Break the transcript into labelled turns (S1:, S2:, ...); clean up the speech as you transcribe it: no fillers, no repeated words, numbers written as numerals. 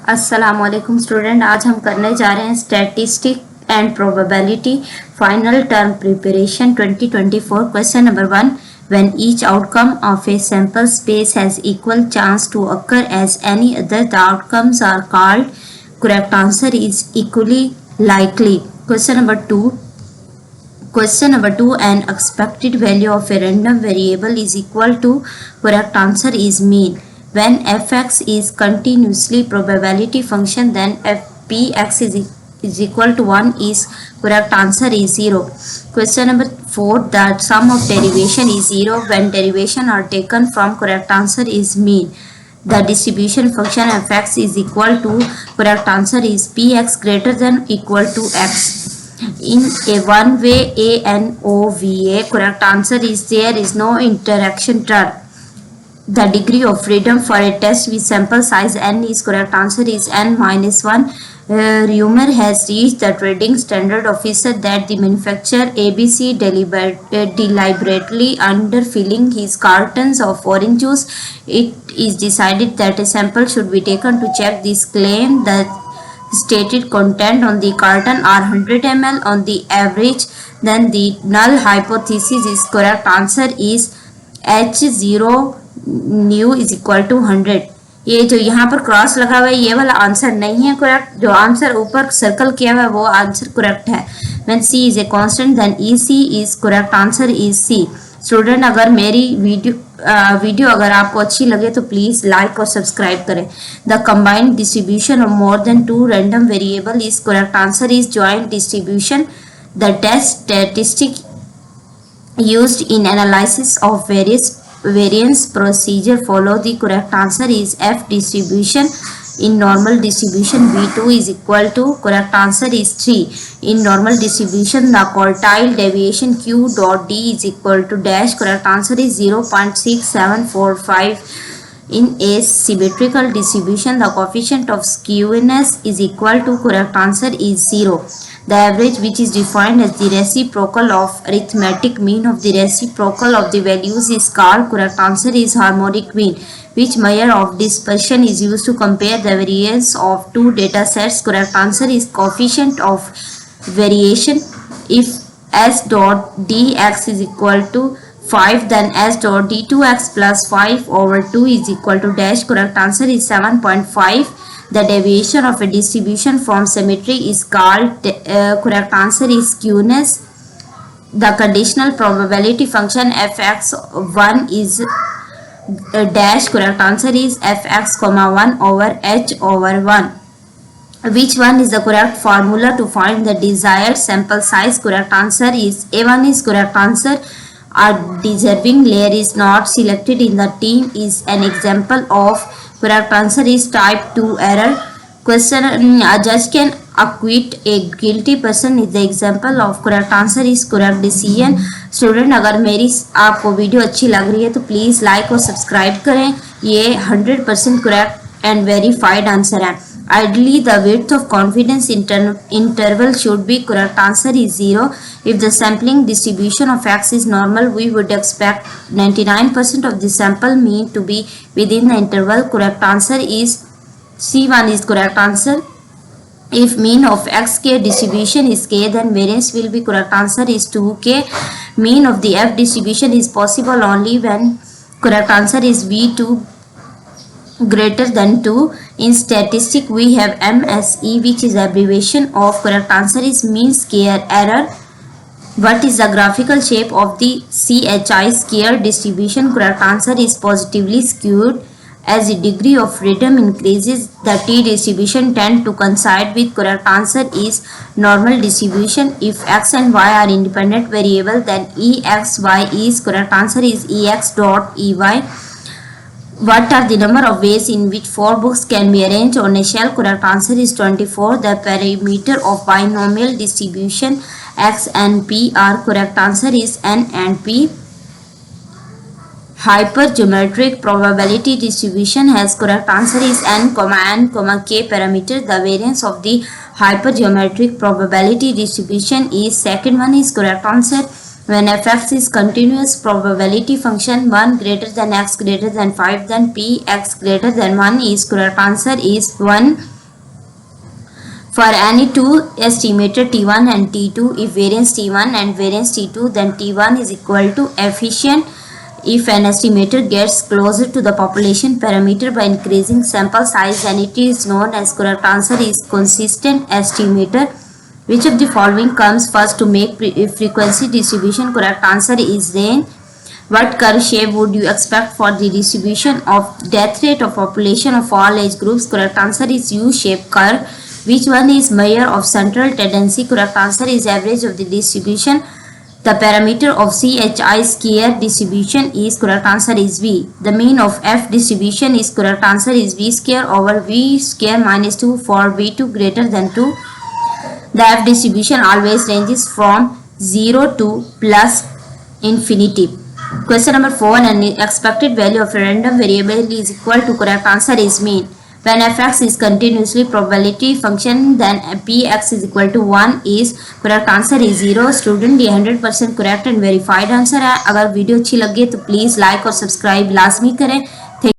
S1: अस्सलामुअलैकुम स्टूडेंट, आज हम करने जा रहे हैं statistic and probability final term preparation 2024। Question number 1, when each outcome of a sample space has equal chance to occur as any other, the outcomes are called. Correct answer is equally likely. Question number 2, an expected value of a random variable is equal to, correct answer is mean. When fx is continuously probability function, then px is equal to 1 is, correct answer is 0. Question number 4, that sum of derivation is 0 when derivation are taken from, correct answer is mean. The distribution function fx is equal to, correct answer is px greater than equal to x. In a one-way ANOVA, correct answer is there is no interaction term. The degree of freedom for a test with sample size n is, correct answer is n minus 1. Rumor has reached the trading standard officer that the manufacturer ABC deliberately underfilling his cartons of orange juice. It is decided that a sample should be taken to check this claim. The stated content on the carton are 100 ml on the average. Then the null hypothesis is, correct answer is H0 nu is equal to 100. ये जो यहाँ पर cross लगा हुआ है ये वाला answer नहीं है करेक्ट, जो आंसर ऊपर सर्कल किया हुआ है वो आंसर करेक्ट है. When C is a constant then E C is, correct answer is C. Student, अगर मेरी वीडियो अगर आपको अच्छी लगे तो प्लीज लाइक और सब्सक्राइब करें. The combined distribution of more than 2 random variable is, correct answer is joint distribution. The test statistic used in analysis of variance procedure follow. The correct answer is F distribution. In normal distribution V2 is equal to, correct answer is 3. In normal distribution the quartile deviation Q dot D is equal to dash, correct answer is 0.6745. In a symmetrical distribution the coefficient of skewness is equal to, correct answer is 0. The average, which is defined as the reciprocal of arithmetic mean of the reciprocal of the values, is called, correct answer is harmonic mean. Which measure of dispersion is used to compare the variance of two data sets? Correct answer is coefficient of variation. If s dot dx is equal to 5, then s dot d2x plus 5 over 2 is equal to dash, correct answer is 7.5. The deviation of a distribution from symmetry is called, correct answer is skewness. The conditional probability function fx1 is dash, correct answer is fx comma 1 over h over 1. Which one is the correct formula to find the desired sample size? Correct answer is A1 is correct answer. A deserving layer is not selected in the team is an example of, correct answer is type 2 error. Question, a judge can acquit a guilty person is the example of, correct answer is correct decision. Student, अगर मेरी आपको video अच्छी लग रही है तो please like और subscribe करें. ये 100% करेक्ट एंड वेरीफाइड आंसर है. Ideally, the width of confidence interval should be, correct answer is 0. If the sampling distribution of x is normal, we would expect 99% of the sample mean to be within the interval. Correct answer is C1 is correct answer. If mean of xk distribution is k, then variance will be, correct answer is 2k. Mean of the f distribution is possible only when, correct answer is v2 greater than 2. In statistics we have MSE, which is abbreviation of, correct answer is mean square error. What is the graphical shape of the CHI square distribution? Correct answer is positively skewed. As the degree of freedom increases, the T distribution tend to coincide with, correct answer is normal distribution. If x and y are independent variable, then EXY is, correct answer is EX dot EY. What are the number of ways in which 4 books can be arranged on a shelf? Correct answer is 24. The parameter of binomial distribution x and p are, correct answer is n and p. Hypergeometric probability distribution has, correct answer is n, k parameter. The variance of the hypergeometric probability distribution is, second one is correct answer. When fx is continuous probability function 1 greater than x greater than 5, then p x greater than 1 is, correct answer is 1. For any two estimated T1 and T2, if variance T1 and variance T2, then T1 is equal to efficient if an estimator gets closer to the population parameter by increasing sample size, and it is known as correct answer is consistent estimator. Which of the following comes first to make frequency distribution? Correct answer is range. What curve shape would you expect for the distribution of death rate of population of all age groups? Correct answer is U-shaped curve. Which one is measure of central tendency? Correct answer is average of the distribution. The parameter of CHI square distribution is correct answer is V. The mean of F distribution is correct answer is V square over V square minus 2 for V2 greater than 2. The F distribution always ranges from 0 to plus infinity. Question number 4. An expected value of a random variable is equal to correct answer is mean. When fx is continuously probability function, then px is equal to 1 is correct answer is 0. Student ये 100% correct and verified answer है. अगर video अच्छी लगे तो please like और subscribe लाजमी करें.